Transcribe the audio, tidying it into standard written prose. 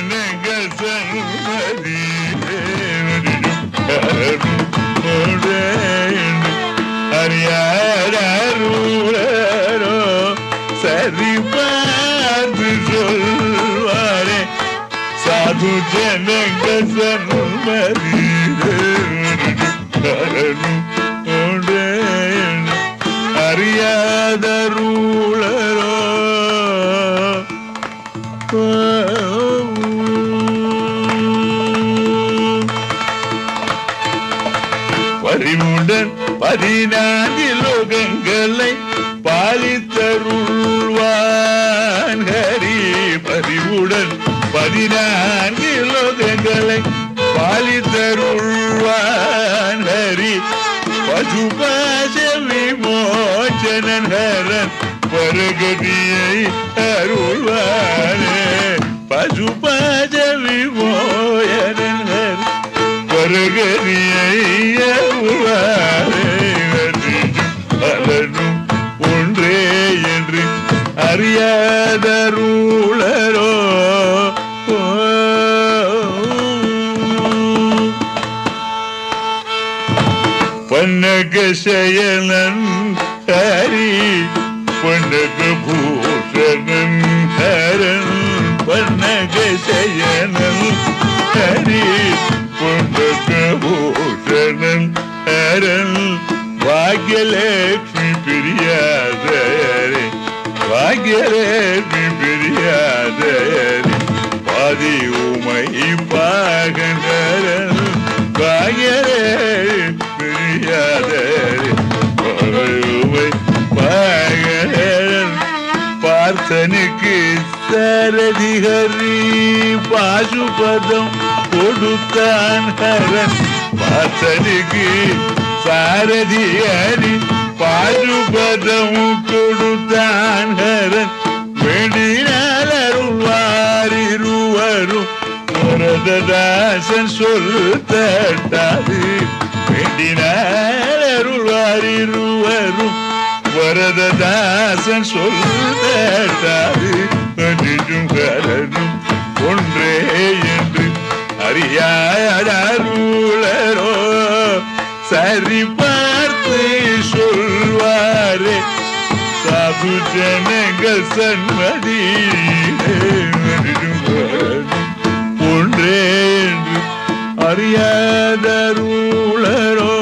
ஜனங்கள் சன்மதி அறியாரோ சரி பார்த்து சொல்வாரே சாது ஜனங்கள் சன்மதி அறியாதருளரோ பரிவுடன் 14 லோகங்களை பாலித்தருள்வான் ஹரி பரிவுடன் 14 லோகங்களை பாலித்தருள்வான் ஹரி பசுபாச விமோச்சனன் ஹரன் பரகதியை அருள்வானே பசுபாச விமோச்சனன் ஹரன் பரகதியை அருள்வானே அலனும் ஒன்றே என்று அறியாதருளரோ பன்னகசயனன் ஹரி பன்னகபூஷணன் ஹரன் பன்னகசயனன் ஹரி பன்னகபூஷணன் ஹரன் பாக்யலட்சுமி பிரியாதரே பாக்யலட்சுமி பிரியாதரே பாதி உமை பாகனரன் பாக்யலட்சுமி பார்த்தனுக்கு சரதி ஹரி பாசுபதம் கொடுத்தான் ஹரன் பார்த்தனுக்கு சாரதி ஹரி பாசுபதம் கொடுத்தான் ஹரன் வேண்டினால் அருள்வாரிருவரும் வரததாசன் சொல் தட்டாது வேண்டினால் அருள்வாரிருவரும் வரததாசன் சொல் தட்டாது அன்றும் கலனும் ஒன்றே என்று அறியாதருளரோ சரி பார்த்து சொல்வாரே சாது ஜனங்கள் சன்மதி ஒன்றே என்று அறியாதருளரோ